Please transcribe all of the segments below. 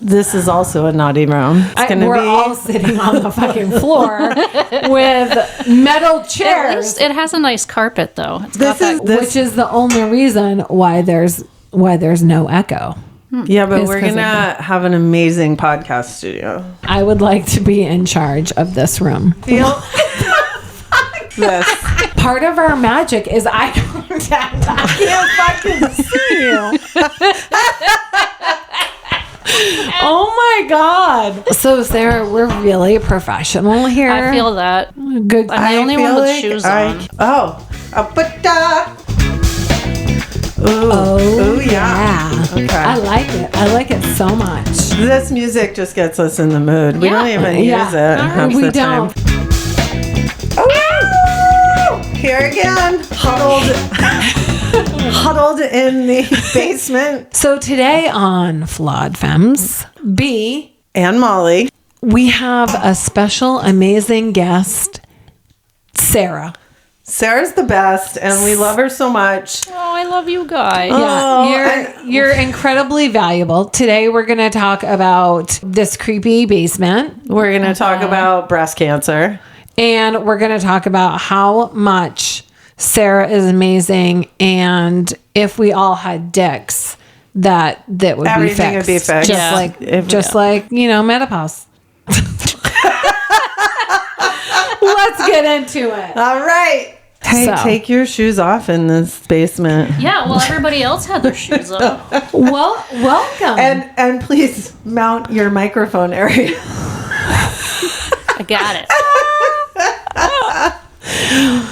This is also a naughty room. We're all sitting on the fucking floor with metal chairs. It has a nice carpet, though. Which is the only reason why there's no echo. Yeah, but we're going to have an amazing podcast studio. I would like to be in charge of this room. Feel this. Part of our magic is eye contact. I can't fucking see you. Oh my God. So Sarah, we're really professional here. I feel that. Good. I'm the only one with shoes on. Oh, yeah. Okay. I like it. I like it so much. This music just gets us in the mood. We don't even use it half we the don't. time. Oh, here again, huddled in the basement. So today on Flawed Femmes, B and Molly, we have a special, amazing guest, Sarah. Sarah's the best, and we love her so much. Oh, I love you guys. Yeah, you're incredibly valuable. Today we're going to talk about this creepy basement. We're going to talk about breast cancer. And we're going to talk about how much Sarah is amazing, and if we all had dicks, that would everything be fixed. Would be fixed. Just like menopause. Let's get into it. All right. Hey, take your shoes off in this basement. Yeah, well, everybody else had their shoes off. Well, welcome. And please mount your microphone area. I got it.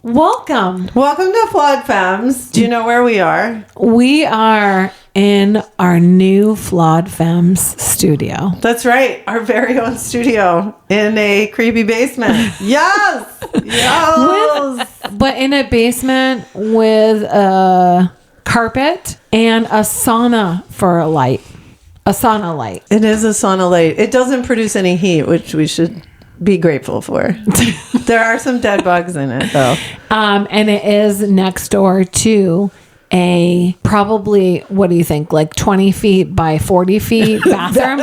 Welcome to Flawed Femmes. Do you know where we are? We are in our new Flawed Femmes studio. That's right. Our very own studio in a creepy basement. Yes. But in a basement with a carpet and a sauna for a light. A sauna light. It is a sauna light. It doesn't produce any heat, which we should be grateful for. There are some dead bugs in it, though. And it is next door to a probably, what do you think, like 20 feet by 40 feet bathroom?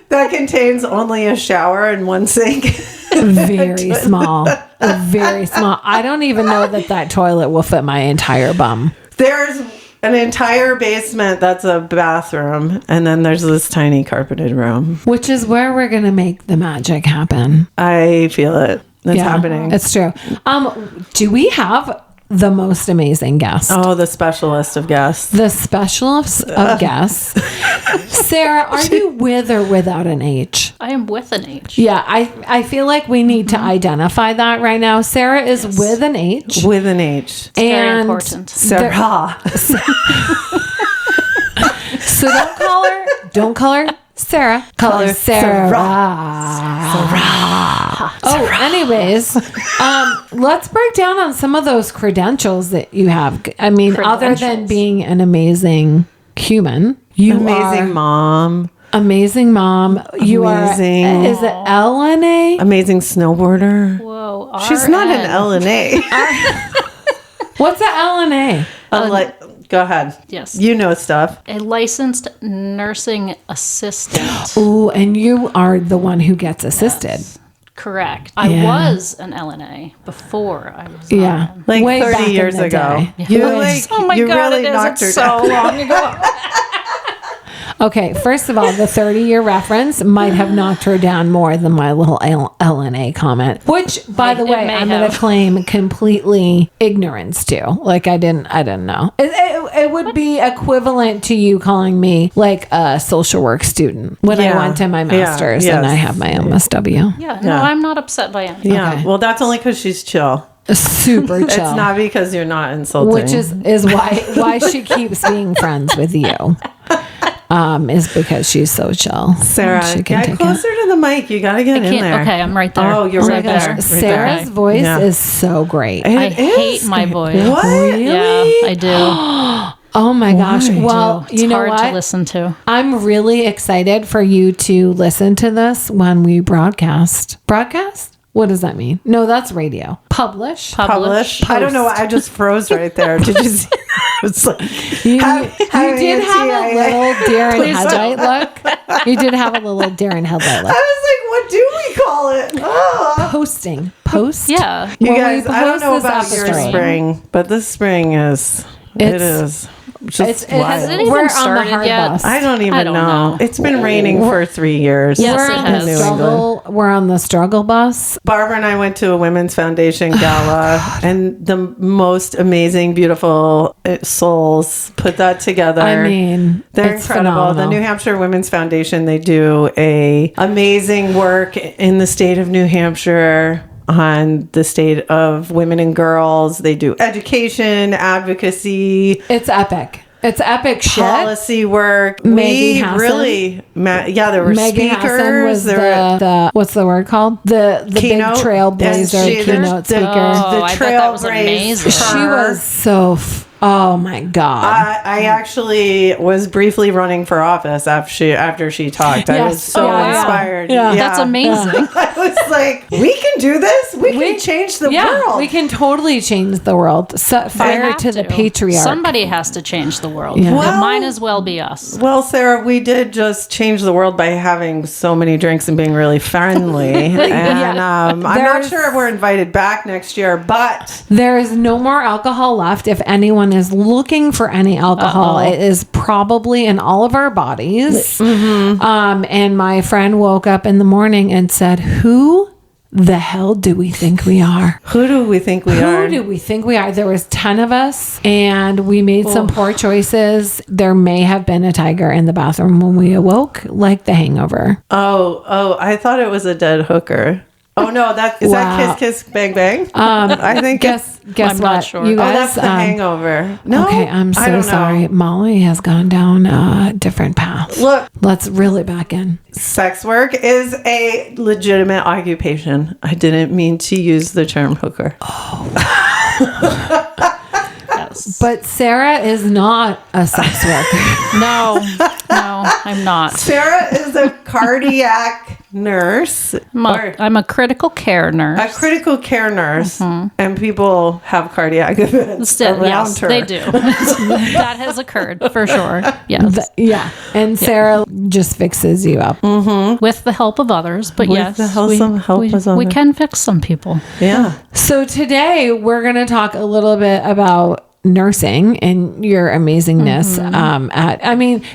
that contains only a shower and one sink. Very small. Very small. I don't even know that toilet will fit my entire bum. There's an entire basement that's a bathroom, and then there's this tiny carpeted room. Which is where we're going to make the magic happen. I feel it. It's happening. It's true. Do we have the most amazing guest? Oh, the specialist of guests. The specialist of guests. Sarah, are you with or without an H? I am with an H. Yeah, I feel like we need to identify that right now. Sarah is with an H. With an H. It's very important. Sarah. So don't call her Sarah. Call her Sarah. Oh, anyways, let's break down on some of those credentials that you have. I mean, other than being an amazing human, you are mom. Amazing mom. You are. Is it LNA? Amazing snowboarder. Whoa. She's not an LNA. What's an LNA? Go ahead. Yes. You know stuff. A licensed nursing assistant. Ooh, and you are the one who gets assisted. Yes. Correct. I was an LNA before I was on. Like way 30 years ago. Oh my God, really knocked her so down. long ago. Okay, first of all, the 30-year reference might have knocked her down more than my little LNA comment, which, by the way, I'm going to claim completely ignorance to. Like, I didn't know. It would be equivalent to you calling me like a social work student when I went to my master's and I have my MSW. No, I'm not upset by anything. Yeah, Okay. well, that's only because she's chill. Super chill. It's not because you're not insulting. Which is why she keeps being friends with you. Is because she's so chill. Sarah, get closer to the mic. You got to get in there. Okay, I'm right there. Oh, you're right there. Sarah's voice is so great. I hate my voice. What? Really? Yeah, I do. Oh my gosh. Well, It's you know hard what? to listen to. I'm really excited for you to listen to this when we broadcast. Broadcast? What does that mean? No, that's radio. Publish. I don't know. I just froze right there. Did you see? It's like You did have a little Darren headlight look. You did have a little Darren headlight look. I was like, what do we call it? Oh. Posting. Post? Yeah. You When guys, we I don't post know this about your episode- spring, but this spring is. It is. Just It has wild. even We're on the started hard yet? bus. I don't even I don't know. It's been raining for 3 years. Yes, we're it on has. the in New England. struggle. We're on the struggle bus. Barbara and I went to a Women's Foundation gala, and the most amazing, beautiful souls put that together. I mean, they're it's incredible. phenomenal. The New Hampshire Women's Foundation, they do amazing work in the state of New Hampshire on the state of women and girls. They do education, advocacy, It's epic. It's epic shit. policy work. Maggie Hassan. There were Megan Hassan speakers. was There were the what's the word called? The big Keynote. trailblazer Yes, keynote speaker. Oh, I bet that was trailblazer. amazing. She was so. Oh my god. I actually was briefly running for office after she talked. I Yes. was so Oh, wow. inspired. Yeah. That's amazing. I was like, we can do this. We can change the world. we can totally change the world. Set fire Have to the patriarch. Somebody has to change the world. Yeah. It Well- might as well be us. Well, Sarah, we did just change the world by having so many drinks and being really friendly. And I'm not There's- sure if we're invited back next year, but There is no more alcohol left. If anyone is looking for any alcohol, it is probably in all of our bodies. And my friend woke up in the morning and said, "Who the hell do we think we are? who do we think we are? Who do we think we are?" There was 10 of us, and we made some poor choices. There may have been a tiger in the bathroom when we awoke, like The Hangover. Oh, I thought it was a dead hooker. Oh no, that is Wow. that Kiss Kiss Bang Bang? I think Guess I'm what? not sure. You Oh, guys, that's the Hangover. No, okay, I'm I so don't know. sorry. Molly has gone down a different path. Look, Let's reel it back in. sex work is a legitimate occupation. I didn't mean to use the term hooker. Yes. But Sarah is not a sex worker. No, I'm not. Sarah is a cardiac nurse, I'm a critical care a nurse. critical care nurse, and people have cardiac events Still, around yes, her. they do. That has occurred for sure. Yes, Yeah. And Sarah just fixes you up. with the help of others. But With yes, the help of others. we can fix some people. Yeah. So today we're going to talk a little bit about nursing and your amazingness.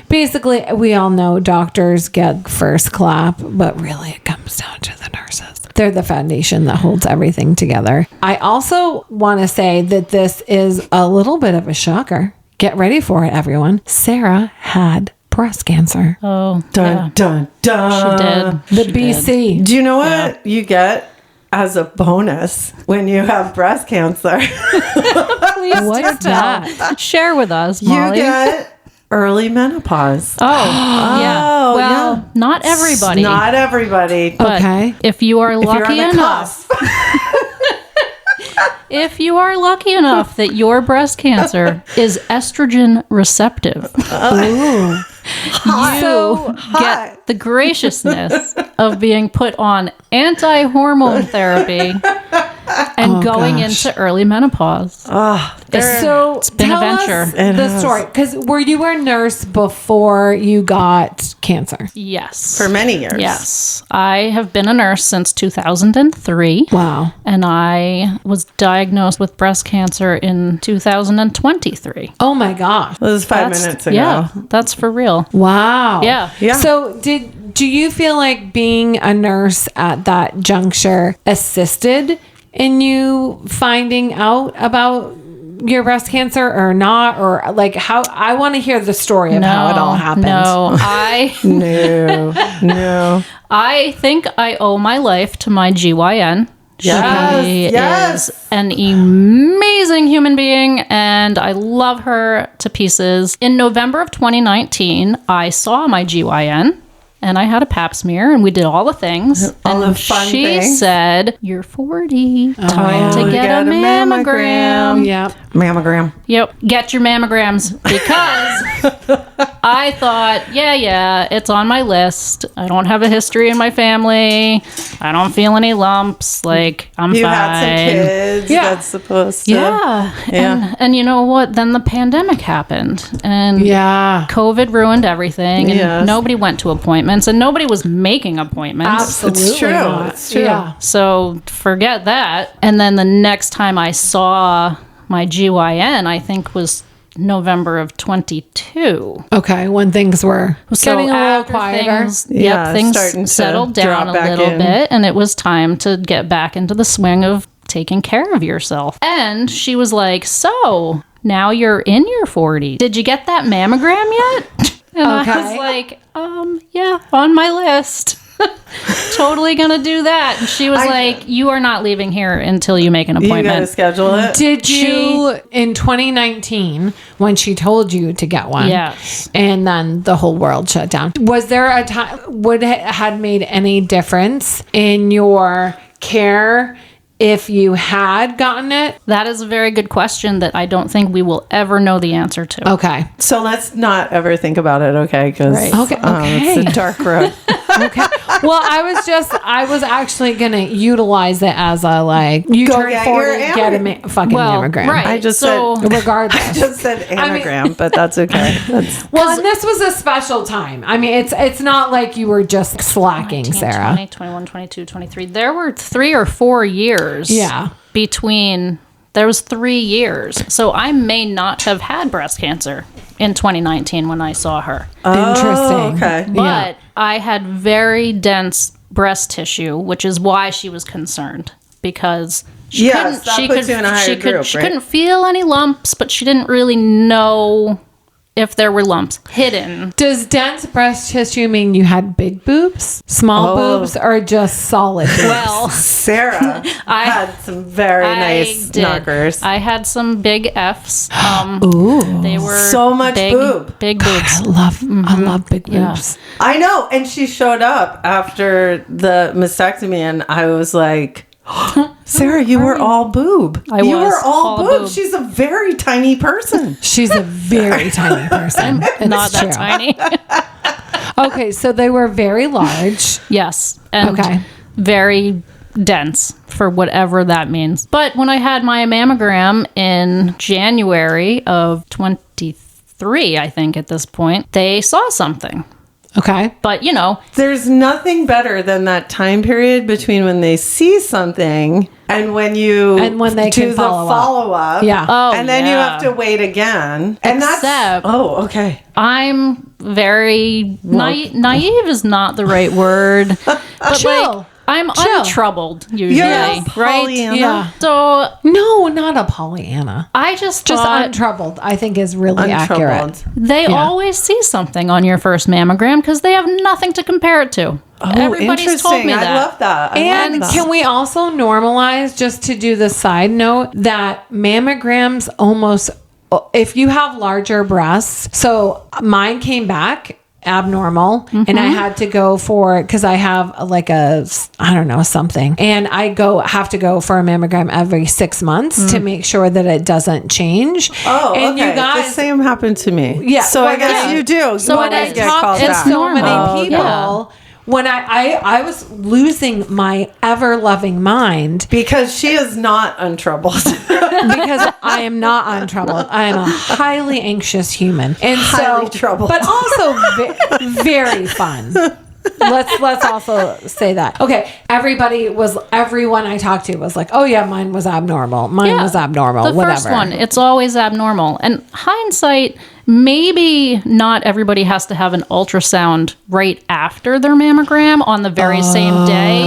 Basically we all know doctors get first clap, but really it comes down to the nurses. They're the foundation that holds everything together. I also want to say that this is a little bit of a shocker. Get ready for it, everyone. Sarah had breast cancer. Oh, Dun, yeah. dun, dun. She did. The BC. Do you know what you get as a bonus when you have breast cancer? Please What's do tell. that? Share with us, You Molly. get early menopause. Oh, yeah. Oh, Well, yeah. not everybody. Not everybody. but Okay. if you are If you're lucky on the enough, cusp. if you are lucky enough that your breast cancer is estrogen receptive, Ooh. you So hot. get the graciousness of being put on anti-hormone therapy and Oh, going gosh. into early menopause. So been a tell us venture. It the has. story, because were you a nurse before you got cancer? Yes. For many years. Yes. I have been a nurse since 2003. Wow. And I was diagnosed with breast cancer in 2023. Oh my gosh. This was 5 minutes ago. Yeah, that's for real. Wow. Yeah. Yeah. So do you feel like being a nurse at that juncture assisted in you finding out about your breast cancer or not? Or like how, I want to hear the story of how it all happened. No, No. I think I owe my life to my GYN. Yes, She yes. is an amazing human being, and I love her to pieces. In November of 2019, I saw my GYN, and I had a pap smear, and we did all the things. All and the fun she things. said, "You're 40. Time to get a mammogram." Yep. Mammogram. Yep, get your mammograms because I thought, yeah, it's on my list. I don't have a history in my family. I don't feel any lumps. Like, I'm You fine. had some kids. Yeah. That's supposed to. Yeah. And you know what? Then the pandemic happened. And Yeah. COVID ruined everything. And Yes. nobody went to appointments. And nobody was making appointments. Absolutely. It's true. not. It's true. Yeah. So forget that. And then the next time I saw my GYN, I think was November of 22. Okay. When things were getting a little after quieter. Things starting to settled down drop a back little in. bit, and it was time to get back into the swing of taking care of yourself. And she was like, so now you're in your 40s. Did you get that mammogram yet? And I Okay. was like, yeah, on my list. Totally gonna do that. And she was like, you are not leaving here until you make an You got to appointment. schedule it. Did you, in 2019, when she told you to get one, Yes. and then the whole world shut down, was there a time, would it had made any difference in your care if you had gotten it? That is a very good question that I don't think we will ever know the answer to. Okay. So let's not ever think about it, okay? Because Right. Okay. it's a dark road. Okay. Well, I was actually going to utilize it as a, like, you Go turn get 40, your get a fucking mammogram. Right. I just so, Regardless. I just said anagram, but that's okay. That's, Well, and this was a special time. I mean, it's not like you were just slacking, 19, Sarah. 20, 21, 22, 23. There were 3 or 4 years Yeah. between, there was 3 years. So I may not have had breast cancer in 2019 when I saw her. Interesting. okay. But I had very dense breast tissue, which is why she was concerned, because she Yes, that puts you in a higher group, she right? couldn't feel any lumps, but she didn't really know if there were lumps hidden. Does dense breast tissue mean you had big boobs, small boobs, or just solid boobs? Well, Sarah had some very nice did. knockers. I had some big F's. Ooh. They were So much big, boob. big boobs. I love big Yeah. boobs. I know. And she showed up after the mastectomy, and I was like, Sarah, you were all boob. I you was were all all boob. boob. She's a very tiny person. She's a very tiny person. Not that true. tiny. Okay, so they were very large. Yes. And Okay. very dense, for whatever that means. But when I had my mammogram in January of 23, I think at this point, they saw something. Okay. But, you know, There's nothing better than that time period between when they see something and when you And when they do can the follow up. follow-up. Yeah. Oh, and then you yeah. have to wait again. And Except- that's okay. I'm very naive is not the right word. But Chill. like, I'm Chill. untroubled usually, You're a right? Pollyanna. Yeah. So No, not a Pollyanna. I just Just thought untroubled, I think, is really accurate. Untroubled. they always see something on your first mammogram because they have nothing to compare it to. Oh, Everybody's told me interesting. that. I love that. I And love that. can we also normalize, just to do the side note, that mammograms almost, if you have larger breasts, so mine came back abnormal and I had to go for, because I have like a, I don't know, something, and I have to go for a mammogram every 6 months to make sure that it doesn't change. Oh, and okay. you guys, The same happened to me. Yeah, So I well, guess yeah. you do. So You it always is. get talked called to back. so normal. many people. Yeah. When I was losing my ever loving mind Because she is not untroubled. because I am not untroubled. I am a highly anxious human, and Highly so troubled. but also very fun. Let's also say that. Okay, everyone I talked to was like, "Oh yeah, mine was abnormal. Mine was abnormal. The whatever." first one, it's always abnormal. And hindsight, maybe not everybody has to have an ultrasound right after their mammogram on the very same day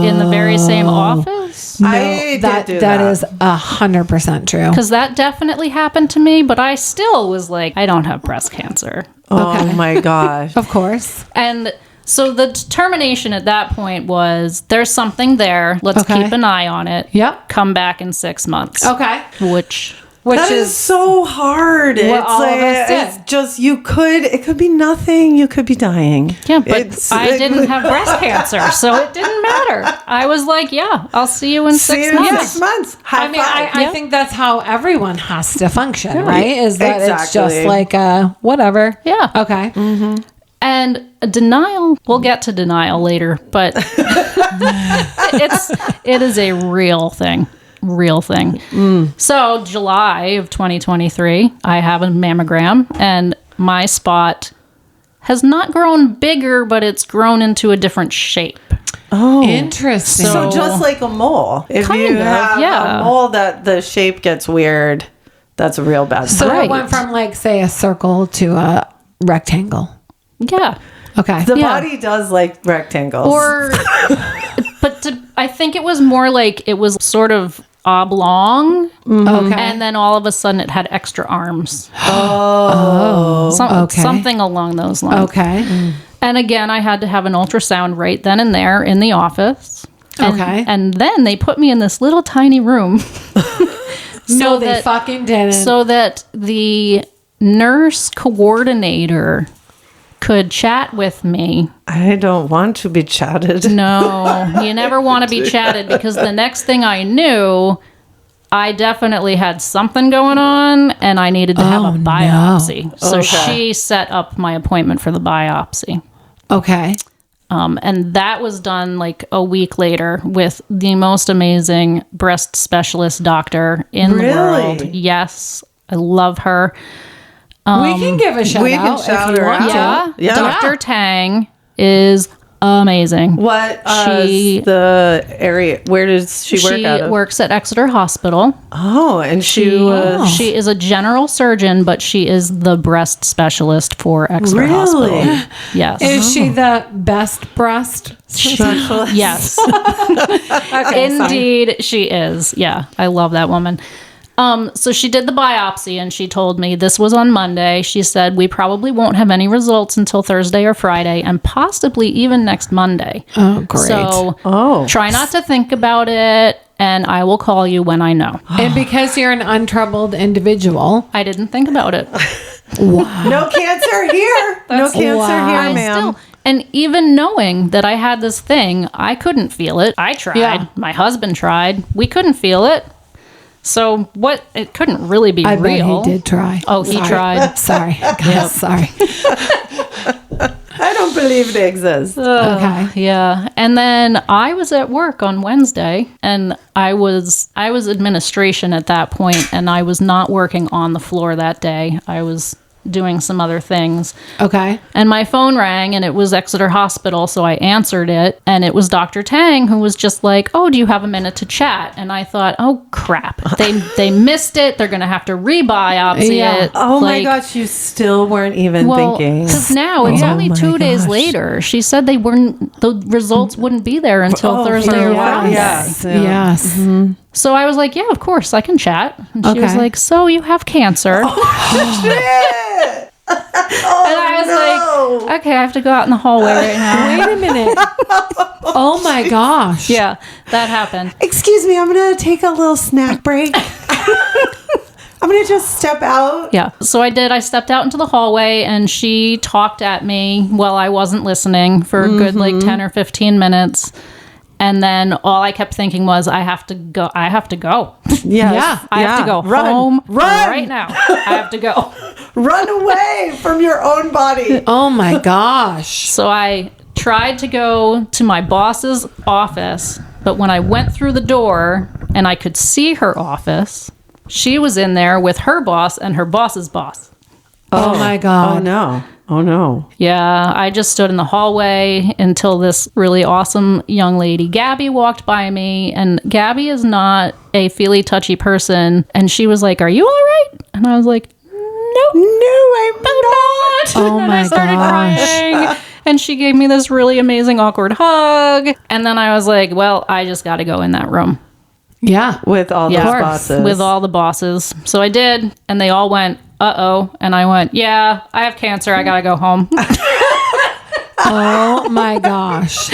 in the very same office. I did do that is 100% true. Because that definitely happened to me, but I still was like, I don't have breast cancer. Oh my gosh. Of course. And so the determination at that point was there's something there. Let's Okay. keep an eye on it. Yep. Come back in 6 months. Okay. Which which That is so hard. what all of us did. It's just it could be nothing. You could be dying. Yeah, but I didn't have breast cancer, so it didn't matter. I was like, yeah, I'll see you in 6 months. 6 months. High I mean, five. I think that's how everyone has to function, right? Is that it's just Exactly. like whatever. Yeah. Okay. And denial, we'll get to denial later, but it is a real thing. Real thing. So July of 2023, I have a mammogram, and my spot has not grown bigger, but it's grown into a different shape. Oh, interesting. So just like a mole. If Kind you of, have yeah. a mole that the shape gets weird, that's a real bad So sign. it went from like say a circle to a rectangle. Yeah. Okay. The Yeah. body does like rectangles. Or, I think it was more like it was sort of oblong, Okay. and then all of a sudden it had extra arms. okay. Something along those lines. Okay. And again, I had to have an ultrasound right then and there in the office. And, Okay. And then they put me in this little tiny room. No, they fucking didn't. So that the nurse coordinator could chat with me. I don't want to be chatted. No, you never want to be chatted, because the next thing I knew, I definitely had something going on and I needed to have a biopsy. So she set up my appointment for the biopsy. Okay. And that was done like a week later with the most amazing breast specialist doctor in the world. Yes, I love her. We can give a shout we out can shout if you her want out. to. Yeah, Dr. Tang is amazing. What She- the area? Where does she work out She of? works at Exeter Hospital. Oh, and she She is a general surgeon, but she is the breast specialist for Exeter Hospital. Really? Yes. Is she the best breast? specialist. Yes. Okay, Indeed, she is. Yeah, I love that woman. So she did the biopsy and she told me this was on Monday. She said, we probably won't have any results until Thursday or Friday and possibly even next Monday. Oh, great. So try not to think about it and I will call you when I know. And because you're an untroubled individual. I didn't think about it. No cancer here. No cancer Wow. here, ma'am. And even knowing that I had this thing, I couldn't feel it. I tried. Yeah. My husband tried. We couldn't feel it. So what? It couldn't really be I real. bet he did try. Oh, he tried. Sorry. God, sorry. I don't believe they exist. Okay. Yeah. And then I was at work on Wednesday and I was administration at that point and I was not working on the floor that day. I was doing some other things. Okay. And my phone rang and it was Exeter Hospital, so I answered it and it was Dr. Tang who was just like, "Oh, do you have a minute to chat?" And I thought, "Oh crap. They missed it. They're going to have to rebiopsy it." Oh my Like, gosh, you still weren't even thinking. because now it's only 2 days later. She said the results wouldn't be there until Thursday or Friday. Yes. Yes. So I was like, "Yeah, of course I can chat." And she was Okay. like, "So you have cancer?" Shit! and I was like, "Okay, I have to go out in the hallway right now." Wait a minute. Oh my gosh. Yeah, that happened. Excuse me, I'm going to take a little snack break. I'm going to just step out. Yeah. So I did. I stepped out into the hallway and she talked at me while I wasn't listening for a good like 10 or 15 minutes. And then all I kept thinking was, I have to go. I have to go. Yes. Yeah. I have to go home right now. I have to go. Run away from your own body. Oh my gosh. So I tried to go to my boss's office, but when I went through the door and I could see her office, she was in there with her boss and her boss's boss. Oh my God. Oh no. Oh no. Yeah, I just stood in the hallway until this really awesome young lady, Gabby, walked by me. And Gabby is not a feely, touchy person. And she was like, "Are you all right?" And I was like, "No, I'm not. Oh and my I started gosh. crying. And she gave me this really amazing, awkward hug. And then I was like, well, I just got to go in that room. Yeah. With all those bosses. With all the bosses. So I did. And they all went, "Uh-oh." And I went, "Yeah, I have cancer. I got to go home." Oh my gosh.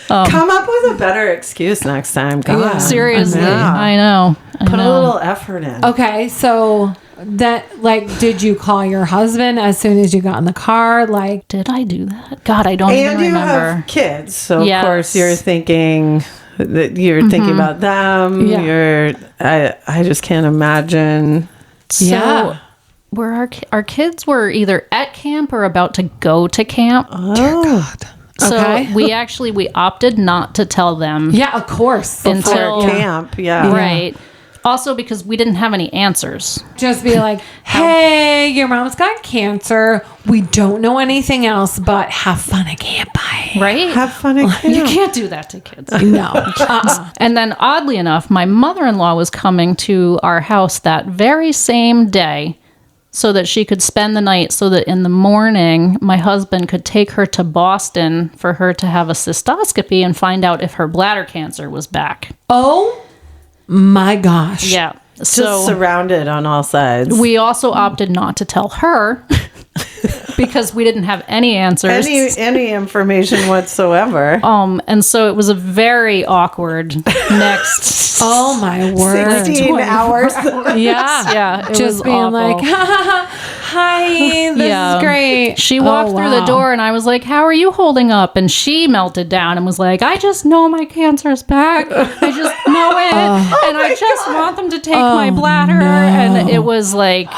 Come up with a better excuse next time. God. Seriously. Yeah. I know. Put a little effort in. Okay, so that, like, did you call your husband as soon as you got in the car? Like, Did I do that? God, I don't even And you remember. have kids, so Yes. of course you're thinking that you're thinking about them. Yeah. I just can't imagine. So Yeah. were our kids were either at camp or about to go to camp. Oh, So Okay. we opted not to tell them. yeah, of course. Until- for camp, yeah. Right. Also because we didn't have any answers. Just be like, hey, your mom's got cancer. We don't know anything else, but have fun at camp. Bye. Right? Have fun at You camp. can't do that to kids. No. And then oddly enough, my mother-in-law was coming to our house that very same day so that she could spend the night, so that in the morning my husband could take her to Boston for her to have a cystoscopy and find out if her bladder cancer was back. Oh my gosh. Yeah. Just So surrounded on all sides. we also opted not to tell her because we didn't have any answers. any information whatsoever. And so it was a very awkward next. Oh my word. 16 hours. Yeah. Yeah, it Just was being awful. like, hi, this Yeah. is great. She walked through the door and I was like, how are you holding up? And she melted down and was like, I just know my cancer's back. I just know it. And I just want them to take my bladder. And it was like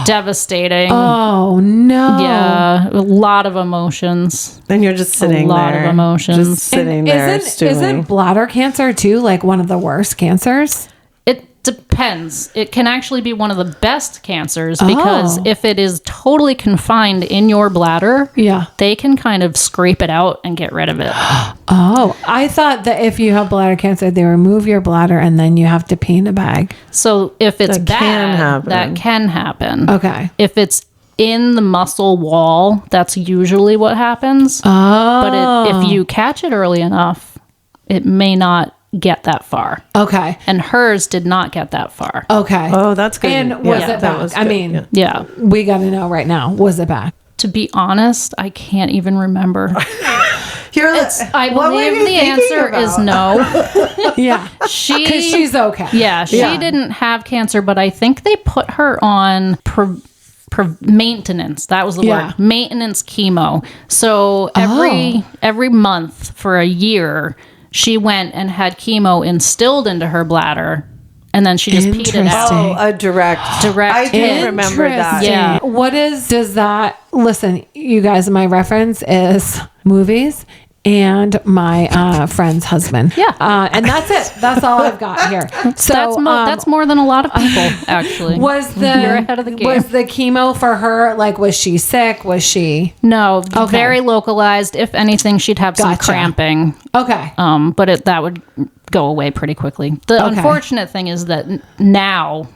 devastating. Oh no. Yeah, a lot of emotions. And you're just sitting lot there. of emotions. Just sitting there stewing. Isn't bladder cancer too like one of the worst cancers? It depends. It can actually be one of the best cancers because if it is totally confined in your bladder, Yeah. they can kind of scrape it out and get rid of it. Oh, I thought that if you have bladder cancer, they remove your bladder and then you have to pee in a bag. So if it's That can bad, happen. that can happen. Okay. If it's in the muscle wall, that's usually what happens. Oh. But if you catch it early enough, it may not get that far. Okay. And hers did not get that far. Okay. Oh, that's good. And was Yeah, it that back? was I good. mean, Yeah. Yeah. we got to know right now. Was it back? To be honest, I can't even remember. You're I what were believe you the thinking answer is about? no. Yeah. Because she's okay. Yeah, she didn't have cancer, but I think they put her on maintenance. That was the Yeah. word. Maintenance chemo. So every month for a year, she went and had chemo instilled into her bladder, and then she just peed it out. Interesting. Oh, a direct. I do remember that. Interesting. Yeah. Does that, listen, you guys, my reference is movies and my friend's husband. Yeah. And that's it. That's all I've got here. So That's more than a lot of people, actually. was the You're ahead of the game. was the chemo for her, like, was she sick? Was she No, very localized. If anything, she'd have some Gotcha. cramping. okay? But that would go away pretty quickly. The unfortunate thing is that now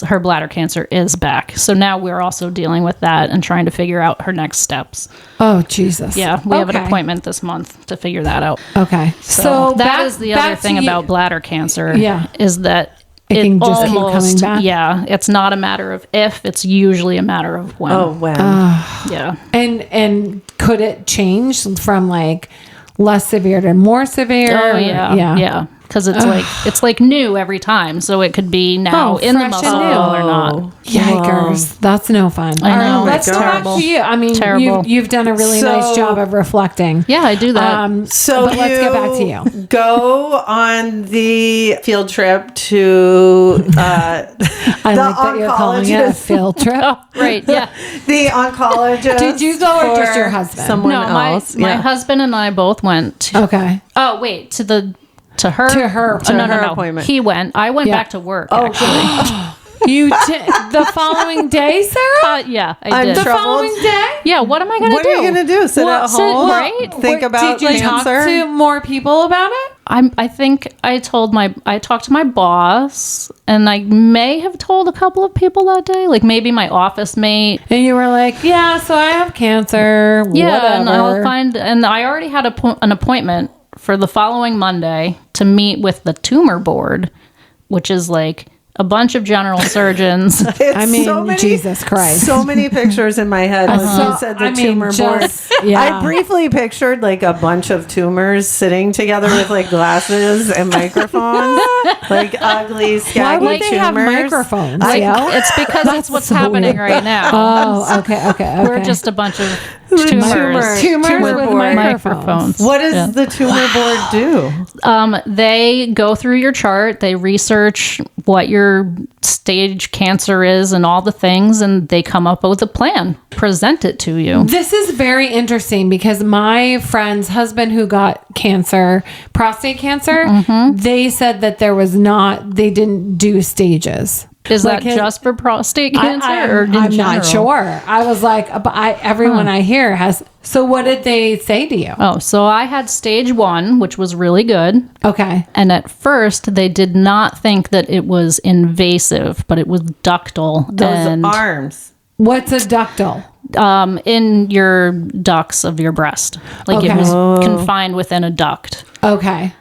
her bladder cancer is back. So now we're also dealing with that and trying to figure out her next steps. Oh Jesus. Yeah, we have an appointment this month to figure that out. Okay. So that is the other thing about bladder cancer. Yeah. Is that It can just keep coming back? Yeah, it's not a matter of if, it's usually a matter of when. Oh, when. Yeah. And could it change from like less severe to more severe? Oh yeah. Because it's like new every time, so it could be now in the fresh muscle and new. or not. Yikers, that's no fun. I All right, know. let's go back Terrible. to you. I mean, Terrible. you've done a really So- nice job of reflecting. Yeah, I do that. So but let's get back to you. Go on the field trip to I like that you're calling it a oncologist. field trip. Oh, right. Yeah. the oncologist. Did you go or just for your husband? Someone No, else. my Yeah. husband and I both went. To, Okay. oh wait, to her. To her. Oh, no, her no, no. appointment. He went. I went Yeah. back to work. Actually. The following day, Sarah? Yeah, I I'm did. The troubled. following day? Yeah. What am I gonna What do? are you going to do? Sit at home? right? Think about Did you talk cancer? to more people about it? I think I talked to my boss, and I may have told a couple of people that day, like maybe my office mate. And you were like, yeah, so I have cancer. Yeah, and whatever. and I already had an appointment for the following Monday to meet with the tumor board, which is like a bunch of general surgeons. Jesus Christ. So many pictures in my head. When you said the tumor board. I briefly pictured like a bunch of tumors sitting together with like glasses and microphones, like ugly, scaggy Why would they have tumors. microphones? It's because that's what's happening right now. Oh, okay. We're just a bunch of tumors. Tumors with microphones. What does the tumor board do? They go through your chart, they research what your stage cancer is and all the things, and they come up with a plan, present it to you. This is very interesting because my friend's husband who got cancer, prostate cancer, they said that they didn't do stages. Is that just for prostate cancer or in I'm general? not sure. I was like, but everyone I hear has. So what did they say to you? Oh, so I had stage 1, which was really good. Okay. And at first, they did not think that it was invasive, but it was ductal. Those arms. What's a ductal? In your ducts of your breast. Like it was confined within a duct. Okay.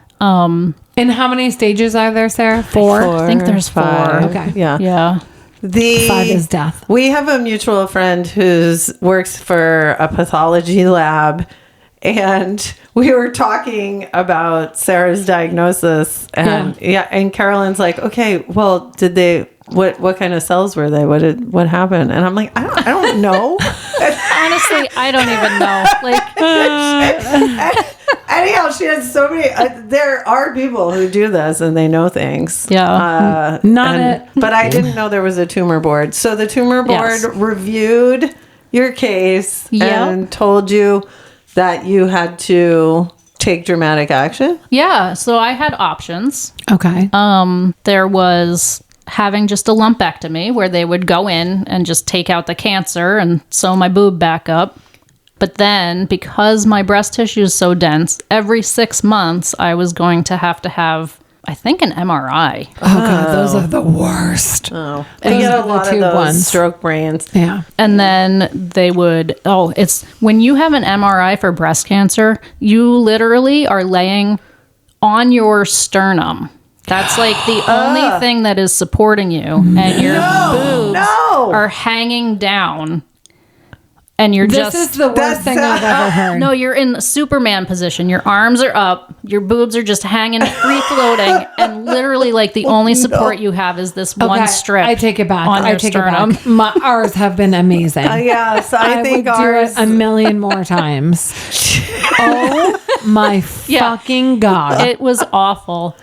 And how many stages are there, Sarah? 4? I think there's 4. 5. Okay. Yeah. Yeah. 5 is death. We have a mutual friend who's works for a pathology lab, and we were talking about Sarah's diagnosis, and and Carolyn's like, okay, well, did they? What kind of cells were they? What happened? And I'm like, I don't know. Honestly, I don't even know. Like, anyhow, she has so many. There are people who do this and they know things. Yeah, But I didn't know there was a tumor board. So the tumor board reviewed your case and told you that you had to take dramatic action. Yeah. So I had options. Okay. There was having just a lumpectomy where they would go in and just take out the cancer and sew my boob back up. But then because my breast tissue is so dense, every 6 months I was going to have, I think, an MRI. Oh God, those are the worst. Oh, I get a lot of those stroke brains. Yeah. And then they would, it's when you have an MRI for breast cancer, you literally are laying on your sternum. That's like the only thing that is supporting you, and your boobs are hanging down. And you're this is the worst thing I've ever heard. No, you're in the Superman position. Your arms are up, your boobs are just hanging, free floating, and literally, like, the only support you have is this one strip. I take it back. On your sternum. It back. Ours have been amazing. So I think would ours do it a million more times. Oh my fucking God! It was awful,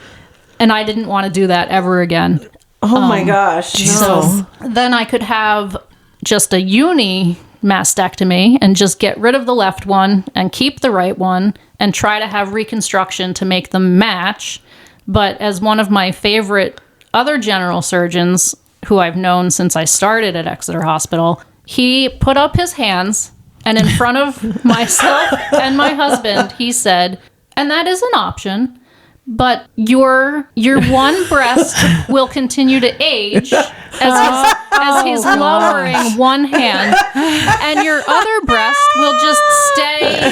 and I didn't want to do that ever again. Oh my gosh! So then I could have just a uni mastectomy and just get rid of the left one and keep the right one and try to have reconstruction to make them match. But as one of my favorite other general surgeons who I've known since I started at Exeter Hospital, he put up his hands and in front of myself and my husband, he said, and that is an option, but your one breast will continue to age as he's lowering one hand, and your other breast will just stay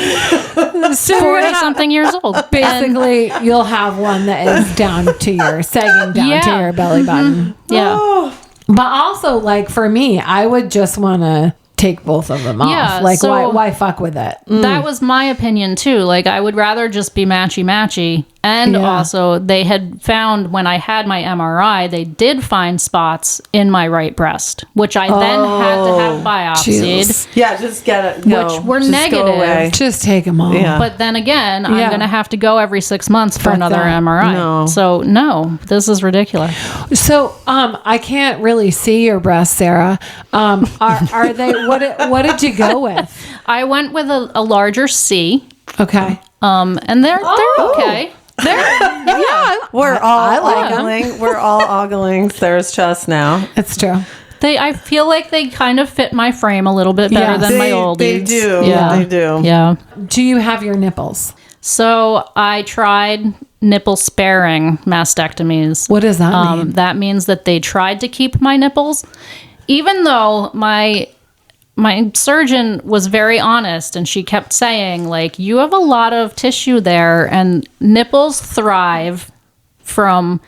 40-something years old. Basically, you'll have one that is down to your, sagging down to your belly button. Yeah. But also, like, for me, I would just want to take both of them off. Like, so why fuck with it? That was my opinion too. Like, I would rather just be matchy. And also, they had found when I had my MRI, they did find spots in my right breast, which I then had to have biopsied. Yeah, just get it. Which were just negative. Just take them off. Yeah. But then again, I'm going to have to go every 6 months for another MRI. No. So, no, this is ridiculous. So, I can't really see your breasts, Sarah. Are they, what did you go with? I went with a larger C. Okay. And they're okay. We're all I like ogling. We're all ogling Sarah's chest now. It's true. I feel like they kind of fit my frame a little bit better than my oldies. They do. Yeah. They do. Yeah. Do you have your nipples? So I tried nipple sparing mastectomies. What does that mean? That means that they tried to keep my nipples, even though my surgeon was very honest, and she kept saying, like, you have a lot of tissue there, and nipples thrive from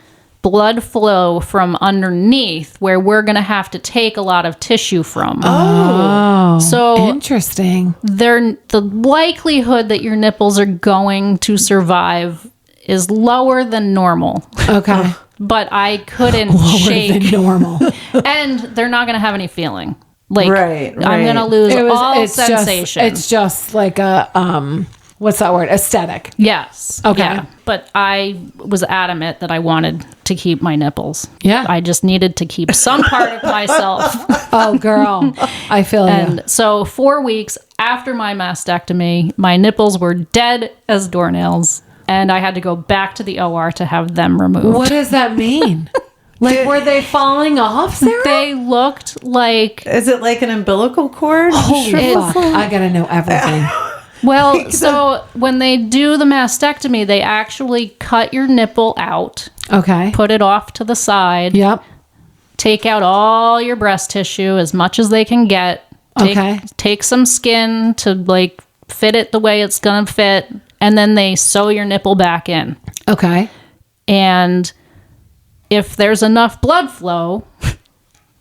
blood flow from underneath where we're going to have to take a lot of tissue from. Oh, So interesting. the likelihood that your nipples are going to survive is lower than normal. Okay. But I couldn't Lower shake. than normal. And they're not going to have any feeling. Like, Right. I'm going to lose all sensation. It's just like a, what's that word? Aesthetic. Yes. Okay. Yeah. But I was adamant that I wanted to keep my nipples. Yeah. I just needed to keep some part of myself. Oh, girl. I feel you. And so 4 weeks after my mastectomy, my nipples were dead as doornails. And I had to go back to the OR to have them removed. What does that mean? Like, were they falling off, Sarah? They looked like... Is it like an umbilical cord? Holy fuck. I gotta know everything. Well, so when they do the mastectomy, they actually cut your nipple out, Okay. put it off to the side, Yep. take out all your breast tissue as much as they can get. Okay. Take some skin to like fit it the way it's going to fit. And then they sew your nipple back in. Okay. And if there's enough blood flow,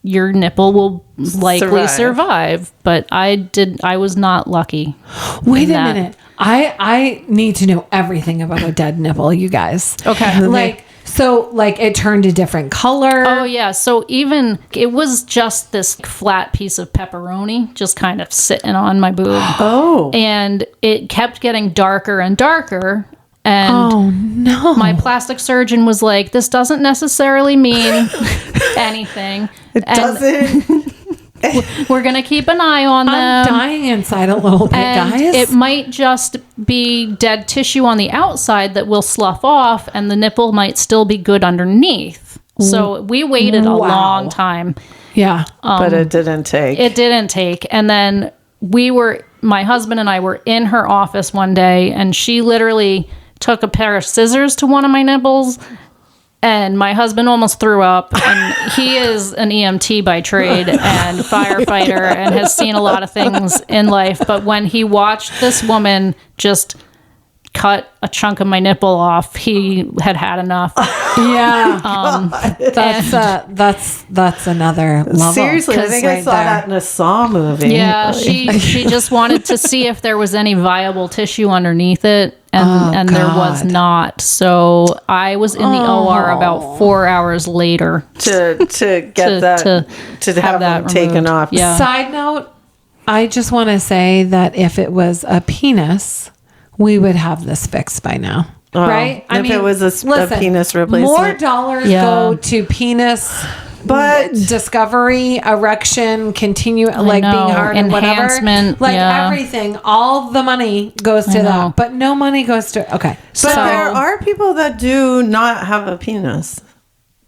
your nipple will likely survive. But I was not lucky. Wait a minute. I need to know everything about a dead nipple, you guys. Okay. Like, so like it turned a different color. Oh yeah. So even it was just this flat piece of pepperoni just kind of sitting on my boob. Oh. And it kept getting darker and darker. And Oh no. my plastic surgeon was like, this doesn't necessarily mean anything. It doesn't. We're going to keep an eye on them. I'm dying inside a little bit, And guys. it might just be dead tissue on the outside that will slough off, and the nipple might still be good underneath. So we waited a Wow. long time. Yeah. But it didn't take. It didn't take. And then my husband and I were in her office one day, and she literally took a pair of scissors to one of my nipples. And my husband almost threw up, and he is an EMT by trade and firefighter and has seen a lot of things in life. But when he watched this woman just cut a chunk of my nipple off, he had enough. Yeah. That's another level. Seriously, I think I saw that in a Saw movie. Yeah, she just wanted to see if there was any viable tissue underneath it, and there was not. So I was in the OR about 4 hours later to get to have that them taken removed. off. Yeah. Side note, I just want to say that if it was a penis, we would have this fixed by now. Right? If it was a penis replacement. More dollars go to penis But discovery, erection, continue like know. being hard and whatever. Enhancement, Like yeah. everything. All the money goes to know. that. But no money goes to okay. But there are people that do not have a penis.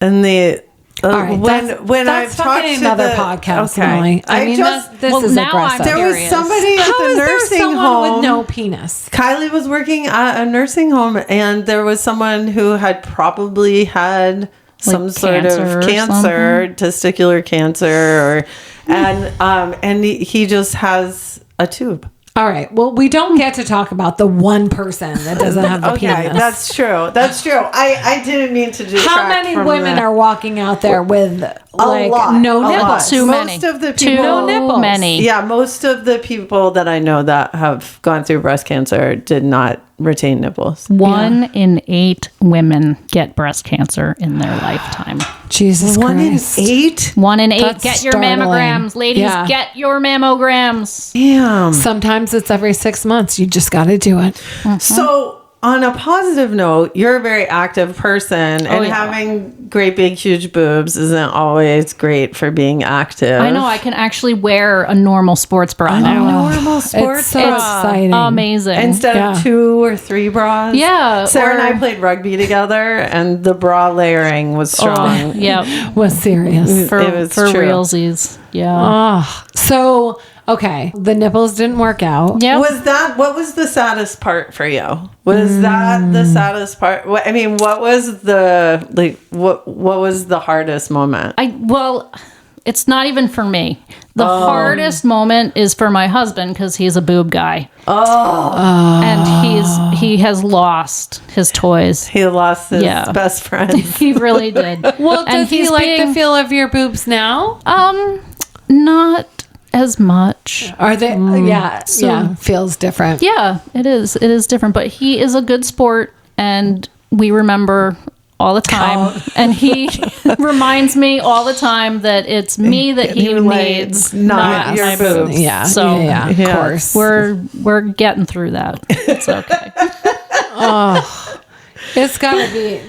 And the all right, that's fucking another podcast, Molly. I mean, this is now aggressive. There was Curious. somebody at How the is there nursing someone home with no penis? Kylie was working at a nursing home, and there was someone who had probably had some sort of cancer, testicular cancer, and he just has a tube. All right. Well, we don't get to talk about the one person that doesn't have the penis. Okay, that's true. That's true. I didn't mean to detract How many from women that. are walking out there with like lot, no a nipples? lot. Too Most many. of the Too people, No nipples. many. yeah, most of the people that I know that have gone through breast cancer did not retain nipples. 1 in 8 women get breast cancer in their lifetime. Jesus One in Christ. 8? 1 in 8. That's Get your startling. mammograms, ladies. Yeah. Get your mammograms. Damn. Sometimes it's every 6 months. You just got to do it. So, on a positive note, you're a very active person, and yeah. having great big huge boobs isn't always great for being active. I know I can actually wear a normal sports bra now. Normal sports It's so bra. exciting. Amazing. Instead Yeah. of 2 or 3 bras. Yeah, Sarah and or- I played rugby together, and the bra layering was strong. yeah, Was serious. for It was for true. realsies. Yeah. Oh, so okay, the nipples didn't work out. Yeah. What was the saddest part for you? Was that the saddest part? I mean, what was what was the hardest moment? Well, it's not even for me. The hardest moment is for my husband because he's a boob guy. And he has lost his toys. He lost his best friend. He really did. Well, does he like the feel of your boobs now? Not as much. Are they? Feels different. Yeah, it is. It is different. But he is a good sport, and we remember all the time. And he reminds me all the time that it's me that he needs, not your boobs. Yeah. So of course, we're getting through that. It's okay. It's gotta be.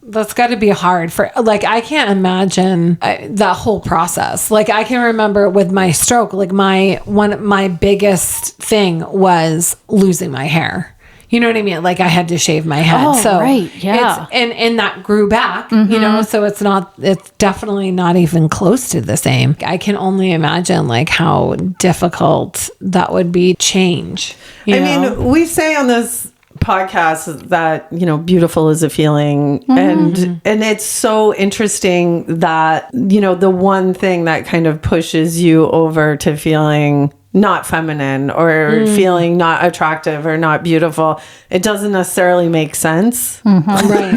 That's got to be hard for, like, I can't imagine that whole process. Like, I can remember with my stroke, like my biggest thing was losing my hair. You know what I mean? Like, I had to shave my head. Oh, so right. Yeah. And that grew back, you know, so it's definitely not even close to the same. I can only imagine like how difficult that would be change. I mean, we say on this podcast that, you know, beautiful is a feeling, and it's so interesting that, you know, the one thing that kind of pushes you over to feeling not feminine or feeling not attractive or not beautiful, it doesn't necessarily make sense. Right.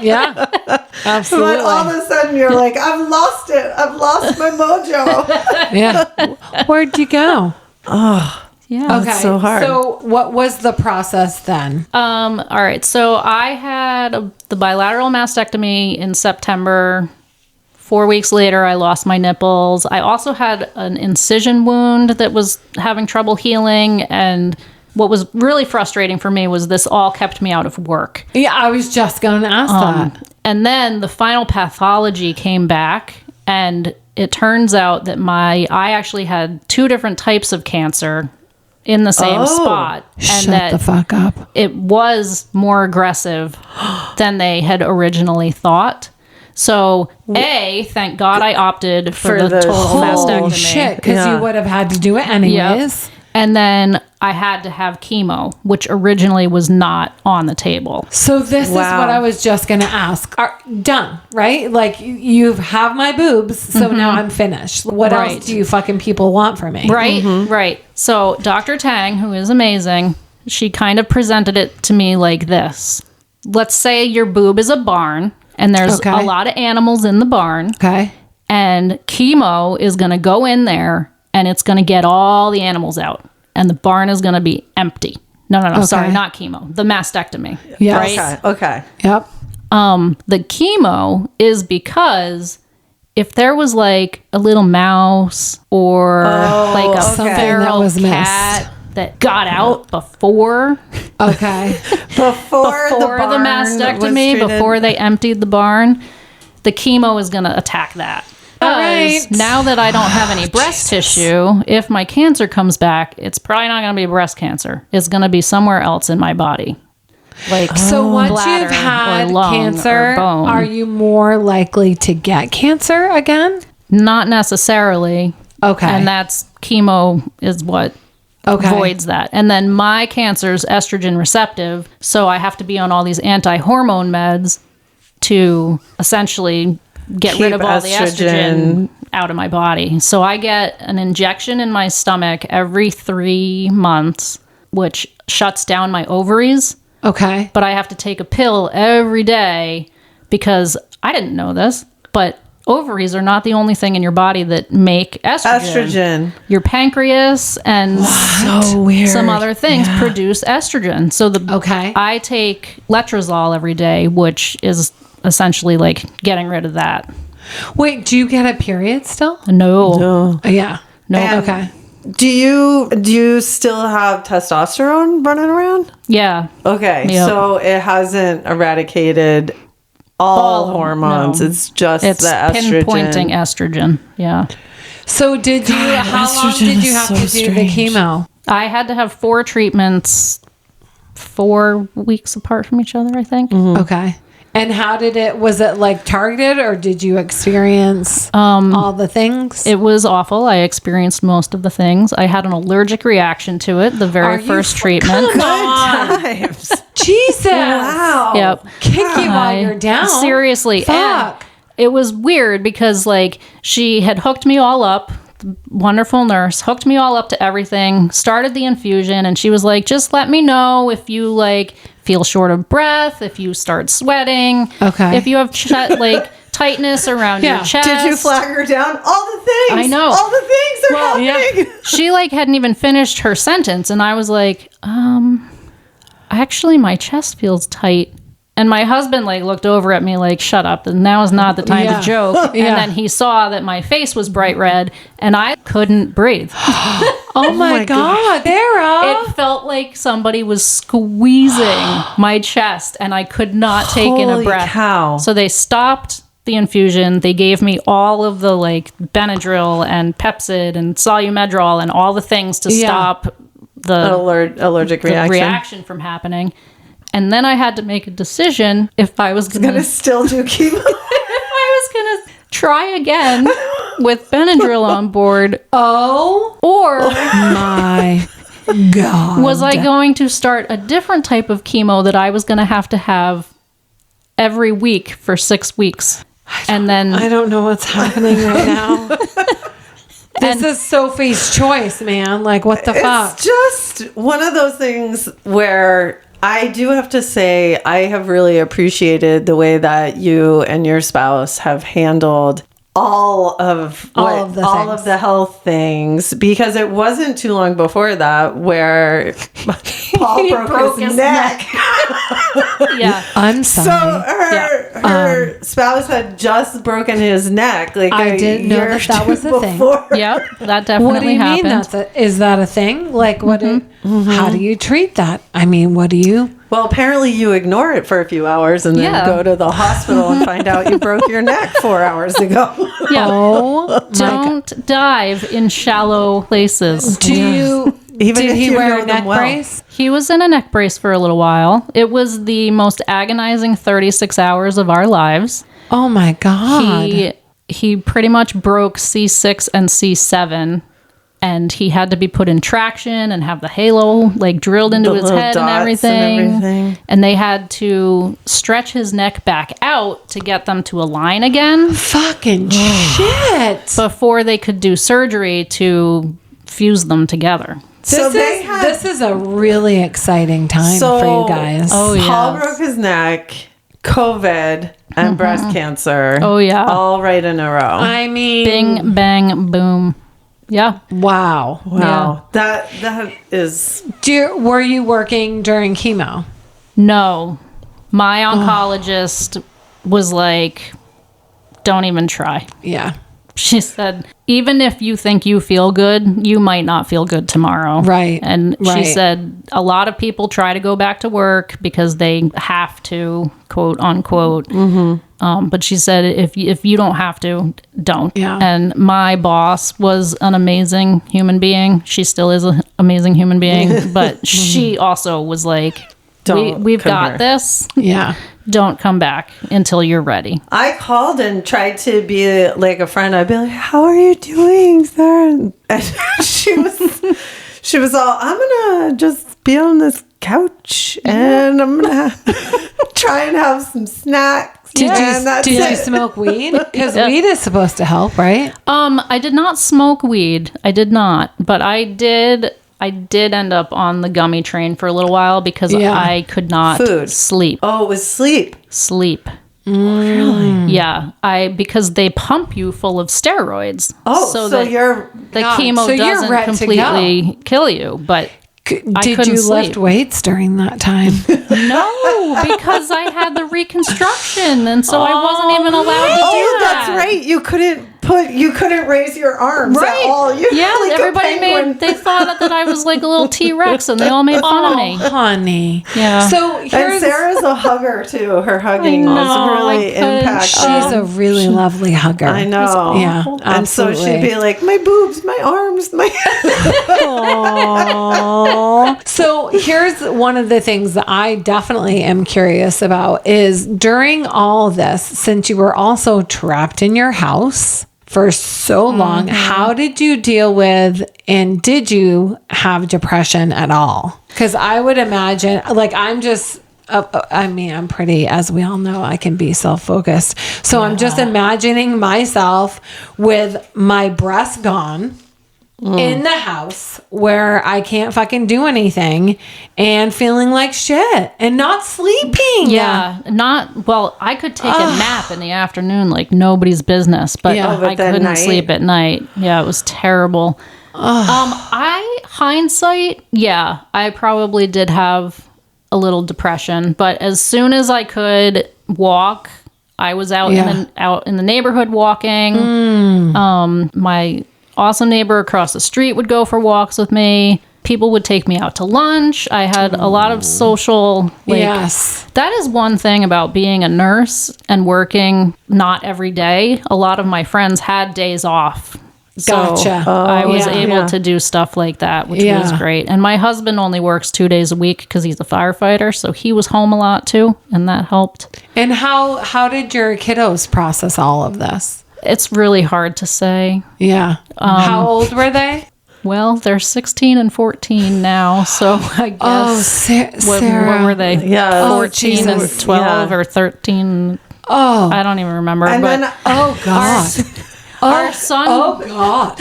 Yeah, absolutely. But all of a sudden you're like, I've lost it. I've lost my mojo. Yeah. Where'd you go? Yeah. Okay. So hard. So what was the process then? All right. So I had the bilateral mastectomy in September. 4 weeks later, I lost my nipples. I also had an incision wound that was having trouble healing. And what was really frustrating for me was this all kept me out of work. Yeah, I was just going to ask that. And then the final pathology came back, and it turns out that I actually had 2 different types of cancer in the same spot. And Shut the fuck up. It was more aggressive than they had originally thought. So, thank God I opted for the total mastectomy. Shit, because you would have had to do it anyways. Yep. And then I had to have chemo, which originally was not on the table. So this is what I was just going to ask. Done, right? Like, you have my boobs, so now I'm finished. What else do you fucking people want from me? Right, right. So Dr. Tang, who is amazing, she kind of presented it to me like this. Let's say your boob is a barn, and there's a lot of animals in the barn. Okay. And chemo is going to go in there, and it's going to get all the animals out. And the barn is going to be empty. No, sorry, not chemo. The mastectomy. Yeah. Right? Okay. Yep. The chemo is because if there was like a little mouse or like a feral cat that got out before before the mastectomy, before they emptied the barn, the chemo is going to attack that. Because now that I don't have any breast tissue, if my cancer comes back, it's probably not going to be breast cancer. It's going to be somewhere else in my body. Like, so once you've had cancer, are you more likely to get cancer again? Not necessarily. Okay. And that's chemo is what avoids that. And then my cancer is estrogen receptive, so I have to be on all these anti-hormone meds to essentially get rid of all the estrogen out of my body. So I get an injection in my stomach every 3 months, which shuts down my ovaries. Okay. But I have to take a pill every day because I didn't know this, but ovaries are not the only thing in your body that make estrogen. Your pancreas and some other things produce estrogen. So I take letrozole every day, which is essentially like getting rid of that. Wait, do you get a period still? No. Yeah. No. And okay. Do you still have testosterone running around? Yeah. Okay. Yep. So it hasn't eradicated all hormones. No. It's just the estrogen. Pinpointing estrogen. Yeah. So how long did you have to do the chemo? I had to have 4 treatments 4 weeks apart from each other, I think. Mm-hmm. Okay. And was it like targeted, or did you experience all the things? It was awful. I experienced most of the things. I had an allergic reaction to it the very first treatment. Come on. Jesus. Wow. Yep. Kick you while you're down. Seriously. Fuck. it was weird because like she had hooked me all up. The wonderful nurse hooked me all up to everything, started the infusion, and she was like, just let me know if you like feel short of breath, if you start sweating, if you have like tightness around your chest. Did you flag her down? All the things. I know. All the things are happening. She like hadn't even finished her sentence, and I was like, actually my chest feels tight. And my husband like looked over at me like, shut up, and now is not the time to joke. And then he saw that my face was bright red and I couldn't breathe. Oh my God, Sarah. It felt like somebody was squeezing my chest and I could not take in a breath. Cow. So they stopped the infusion. They gave me all of the like Benadryl and Pepsid and Solumedrol and all the things to stop the allergic reaction from happening. And then I had to make a decision if I was going to still do chemo. if I was going to try again with Benadryl on board. Or my God. was I going to start a different type of chemo that I was going to have every week for 6 weeks? And then I don't know what's happening right now. This is Sophie's choice, man. Like, what the fuck? It's just one of those things where I do have to say I have really appreciated the way that you and your spouse have handled all of the health things, because it wasn't too long before that where Paul broke his neck. Yeah. I'm sorry. So her spouse had just broken his neck. Like I didn't know that was a thing. Yep, that definitely What do you happened. mean? Is that a thing? Like, what? How do you treat that? I mean, what do you? Well, apparently you ignore it for a few hours and then go to the hospital and find out you broke your neck 4 hours ago. Yeah. Oh, don't dive in shallow places. do you? Even Did if he you wear know a neck them well. brace? He was in a neck brace for a little while. It was the most agonizing 36 hours of our lives. Oh my God. He pretty much broke C6 and C7, and he had to be put in traction and have the halo like drilled into his head and everything. And they had to stretch his neck back out to get them to align again. Fucking shit. Before they could do surgery to fuse them together. This is a really exciting time for you guys. Oh yeah. Paul broke his neck, COVID, and breast cancer. Oh yeah. All right in a row. I mean, Bing, bang, boom. Yeah. wow. Wow. That is... Were you working during chemo? No. My oncologist was like, don't even try. Yeah. She said, even if you think you feel good, you might not feel good tomorrow. Right. And she Right. said, a lot of people try to go back to work because they have to, quote unquote. But she said, if you don't have to, don't. Yeah. And my boss was an amazing human being. She still is an amazing human being. But she also was like, we've got this. Yeah. Don't come back until you're ready. I called and tried to be like a friend. I'd be like, how are you doing, Sarah? And she was all, I'm going to just be on this couch and I'm going to try and have some snacks. Did you smoke weed? Because weed is supposed to help, right? I did not smoke weed. I did not. But I did end up on the gummy train for a little while because I could not sleep. Oh, it was sleep. Sleep. Really? Yeah. Because they pump you full of steroids. Oh, so that you're... the chemo doesn't completely kill you, but Did you lift weights during that time? No, because I had the reconstruction, and so I wasn't even allowed to do that. That's right. You couldn't raise your arms at all. Yeah, everybody they thought that I was like a little T-Rex, and they all made fun of me. Honey. Yeah. So and Sarah's a hugger too. Her hugging is really impactful. She's a really lovely hugger. I know. Yeah, absolutely. And so she'd be like, my boobs, my arms, my... So here's one of the things that I definitely am curious about is during all this, since you were also trapped in your house for so long, how did you deal with, and did you have depression at all? Because I would imagine, like, I'm just I mean, I'm pretty, as we all know, I can be self-focused. So I'm just imagining myself with my breasts gone in the house where I can't fucking do anything and feeling like shit and not sleeping. Yeah, I could take a nap in the afternoon like nobody's business, but I couldn't sleep at night. Yeah, it was terrible. Hindsight, I probably did have a little depression, but as soon as I could walk, I was out in the neighborhood walking. My awesome neighbor across the street would go for walks with me. People would take me out to lunch. I had a lot of social, that is one thing about being a nurse and working not every day. A lot of my friends had days off. Gotcha. So I was able to do stuff like that, which was great. And my husband only works 2 days a week because he's a firefighter. So he was home a lot too. And that helped. And how did your kiddos process all of this? It's really hard to say. Yeah. How old were they? Well, they're 16 and 14 now, so I guess. Oh, Sarah. What were they? Yeah. 14 and 12 or 13. Oh. I don't even remember. And but then, God. Our son. Oh, God.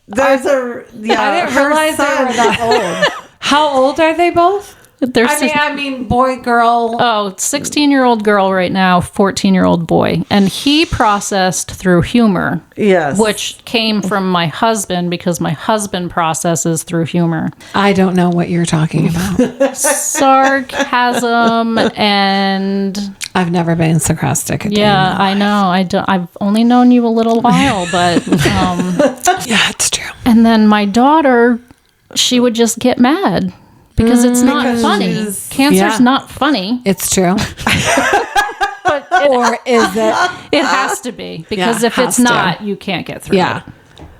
there's I didn't realize they were that old. How old are they both? I mean, boy, girl. Oh, 16-year-old girl right now, 14-year-old boy. And he processed through humor. Yes. Which came from my husband because my husband processes through humor. I don't know what you're talking about. Sarcasm and... I've never been sarcastic. I know. I've only known you a little while, but... yeah, it's true. And then my daughter, she would just get mad. Because it's not funny. Cancer's not funny. It's true. Or is it? It has to be. Because if it's not, you can't get through it.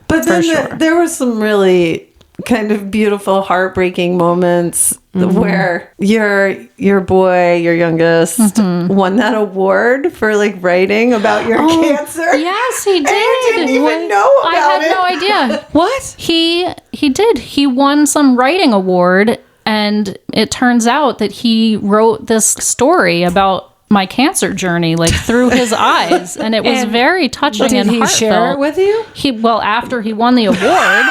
But then there were some really kind of beautiful, heartbreaking moments where your boy, your youngest, won that award for like writing about your cancer. Yes, he did. And you didn't even know about it. I had no idea. What? He did. He won some writing award. And it turns out that he wrote this story about my cancer journey, like through his eyes, and it was very touching and heartfelt. Did he share it with you? After he won the award,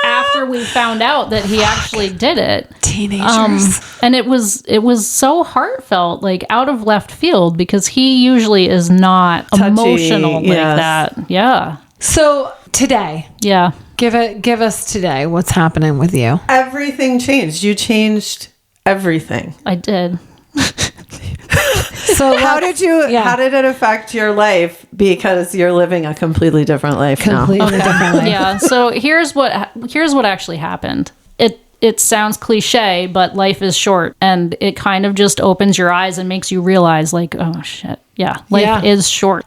after we found out that he actually did it, teenagers, and it was so heartfelt, like out of left field, because he usually is not touchy, emotional like that. Yeah. So today, Give us today. What's happening with you? Everything changed. You changed everything. I did. So how did it affect your life? Because you're living a completely different life now. Different life. Yeah. So here's what actually happened. It sounds cliche, but life is short, and it kind of just opens your eyes and makes you realize, like, oh shit, life is short.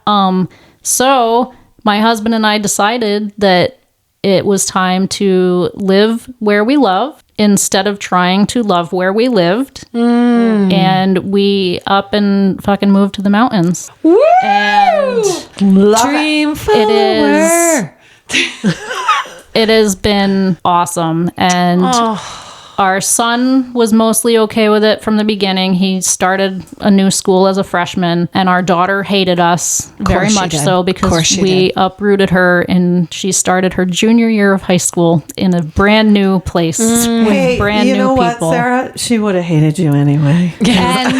So my husband and I decided that it was time to live where we love instead of trying to love where we lived. And we up and fucking moved to the mountains. Woo! And dream follower. It has been awesome. And our son was mostly okay with it from the beginning. He started a new school as a freshman, and our daughter hated us very much so because we uprooted her, and she started her junior year of high school in a brand new place with brand new people. You know what, Sarah? She would have hated you anyway. And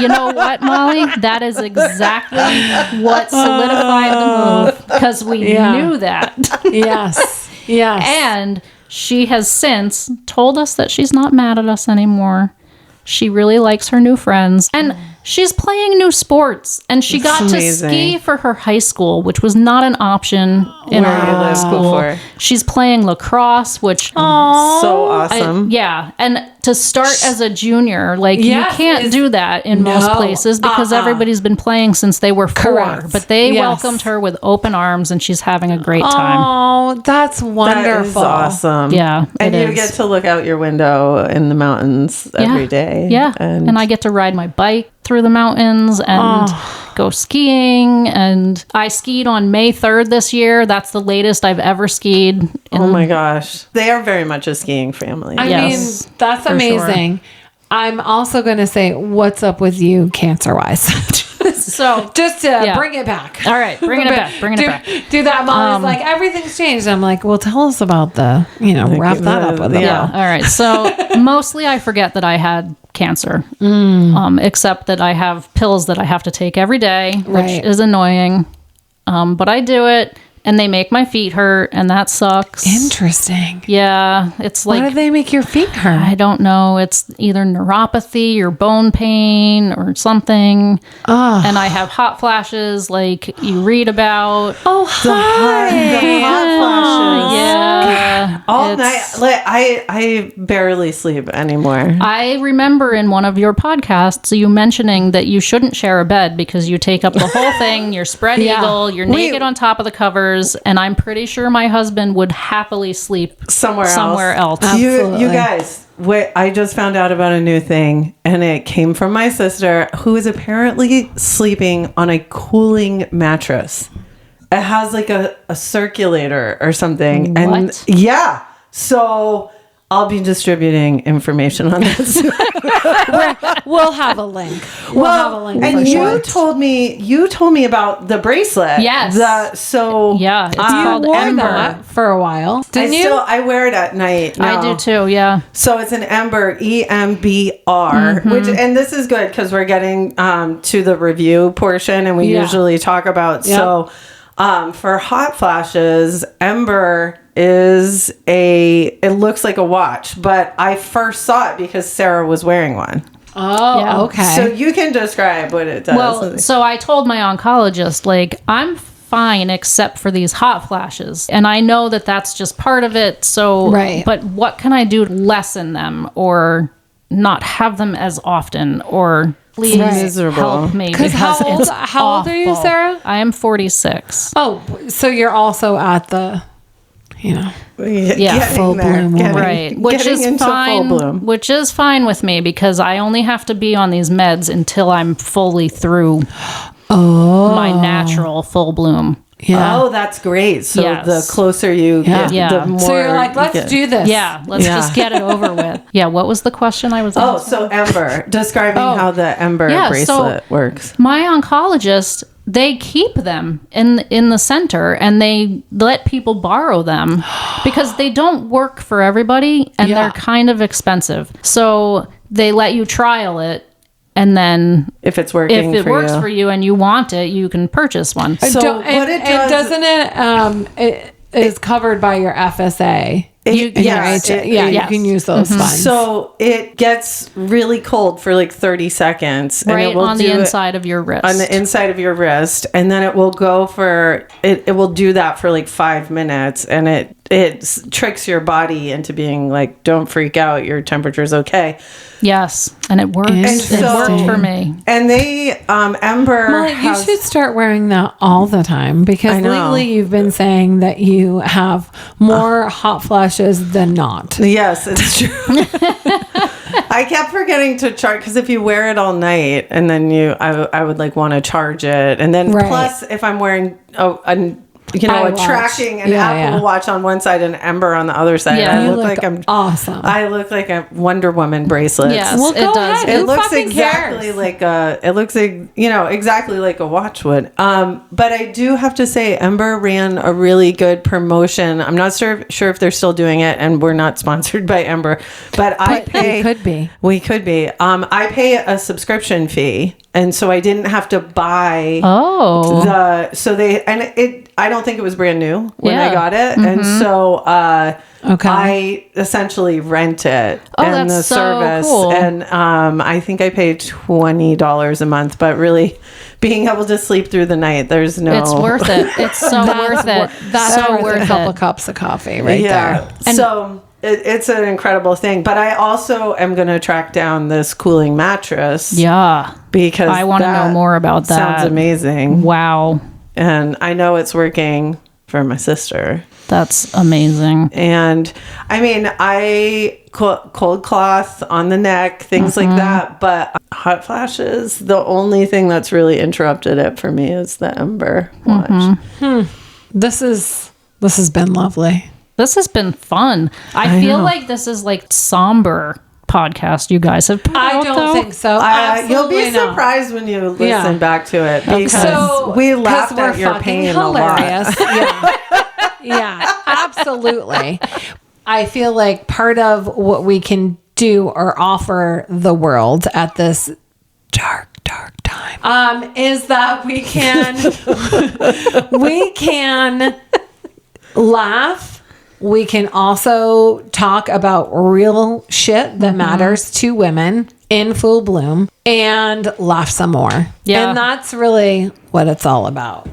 you know what, Molly? That is exactly what solidified the move, because we knew that. Yes. And she has since told us that she's not mad at us anymore. She really likes her new friends. And she's playing new sports. And she got to ski for her high school, which was not an option in our school. Before. She's playing lacrosse, which... so awesome. And to start as a junior, like, you can't do that in most places because everybody's been playing since they were 4. Correct. But they welcomed her with open arms, and she's having a great time. Oh, that's wonderful. That is awesome. Yeah, and you get to look out your window in the mountains every day. Yeah, and I get to ride my bike through the mountains and go skiing. And I skied on May 3rd this year. That's the latest I've ever skied. Oh my gosh. They are very much a skiing family. I mean, that's amazing. Sure. I'm also going to say, what's up with you cancer-wise? So just to bring it back. All right, bringing it back. Do that. Mom is like, everything's changed. I'm like, well, tell us about the, wrap that up with Yeah. All right. So mostly I forget that I had cancer, except that I have pills that I have to take every day, which is annoying. But I do it. And they make my feet hurt, and that sucks. Interesting. Yeah, it's like... Why do they make your feet hurt? I don't know. It's either neuropathy or bone pain or something. Oh. And I have hot flashes like you read about. Oh, hi. The hot flashes. Yeah. All night. Like, I barely sleep anymore. I remember in one of your podcasts you mentioning that you shouldn't share a bed because you take up the whole thing. You're spread eagle. You're naked on top of the covers. And I'm pretty sure my husband would happily sleep somewhere else. You guys, I just found out about a new thing, and it came from my sister, who is apparently sleeping on a cooling mattress. It has like a circulator or something. What? And yeah, so I'll be distributing information on this. We'll have a link. We'll have a link. And you told me about the bracelet. Yes. It's called EMBR. That for a while. Didn't you? I wear it at night. I do too. Yeah. So it's an EMBR, EMBR, which, and this is good because we're getting to the review portion, and we usually talk about for hot flashes, EMBR is it looks like a watch, but I first saw it because Sarah was wearing one. Oh, okay. So you can describe what it does. Well, so I told my oncologist, like, I'm fine except for these hot flashes. And I know that that's just part of it. So, but what can I do to lessen them or not have them as often, or please help me? Because how old are you, Sarah? I am 46. Oh, so you're also at the... full bloom, right? Which is fine. Which is fine with me because I only have to be on these meds until I'm fully through my natural full bloom. Yeah. Oh, that's great. So the closer you get, the more. So you're like, let's do this. Yeah, let's just get it over with. Yeah, what was the question I was asking? So EMBR, describing how the EMBR bracelet works. My oncologist, they keep them in the center, and they let people borrow them because they don't work for everybody, and they're kind of expensive. So they let you trial it. And then if it's working, if it works for you and you want it, you can purchase one. So what it does, it is covered by your FSA. You can use those funds. So it gets really cold for like 30 seconds. Right, and it will on the inside of your wrist. On the inside of your wrist. And then it will go for, it will do that for like 5 minutes. And it tricks your body into being like, don't freak out, your temperature's okay. Yes, and it works. It worked for me. And they, EMBR Molly, you should start wearing that all the time because lately you've been saying that you have more hot flashes than not. Yes, it's true. I kept forgetting to charge because if you wear it all night and then I would like want to charge it, and then plus if I'm wearing a tracking an Apple Watch on one side and EMBR on the other side. Yeah, I look like I'm awesome. I look like a Wonder Woman bracelet. Yes, well, it does. It looks exactly like exactly like a watch would. But I do have to say, EMBR ran a really good promotion. I'm not sure if they're still doing it, and we're not sponsored by EMBR, but we could be. We could be. I pay a subscription fee. And so I didn't have to buy I don't think it was brand new when I got it. Mm-hmm. And so I essentially rent it and the service. Cool. And I think I paid $20 a month, but really being able to sleep through the night, it's worth it. It's so worth it. That's so worth a couple cups of coffee there. And so it's an incredible thing. But I also am going to track down this cooling mattress. Yeah. Because I want to know more about that. Sounds amazing. Wow. And I know it's working for my sister. That's amazing. And I mean, cold cloth on the neck, things like that. But hot flashes, the only thing that's really interrupted it for me is the EMBR watch. This has been lovely. This has been fun. I feel like this is like somber podcast you guys have put I out, don't though. think so. You'll be Absolutely not. surprised when you listen Yeah. back to it because So, we laughed 'cause we're at your fucking pain hilarious. a lot. Yeah, absolutely. I feel like part of what we can do or offer the world at this dark time is that we can laugh. We can also talk about real shit that matters to women in full bloom and laugh some more. Yeah. And that's really what it's all about.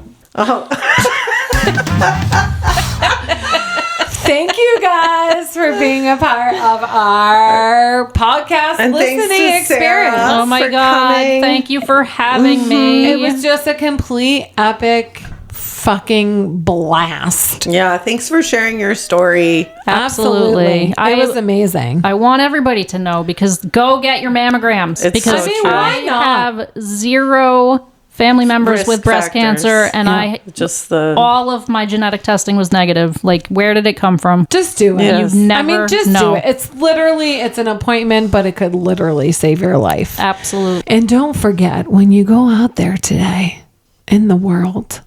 Thank you guys for being a part of our podcast And thanks listening to Sarah. experience. Oh my for God. coming. Thank you for having me. It was just a complete epic fucking blast. Yeah, thanks for sharing your story. Absolutely. It was amazing. I want everybody to know because go get your mammograms It's because so true. why not? have 0 family members Risk with breast factors. cancer and Just the all of my genetic testing was negative. Like, where did it come from? Just do it. Yes. You never just know. do it. It's an appointment, but it could literally save your life. Absolutely. And don't forget, when you go out there today in the world,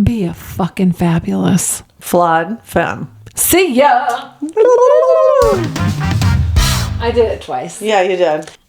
be a fucking fabulous. flawed femme. See ya. I did it twice. Yeah, you did.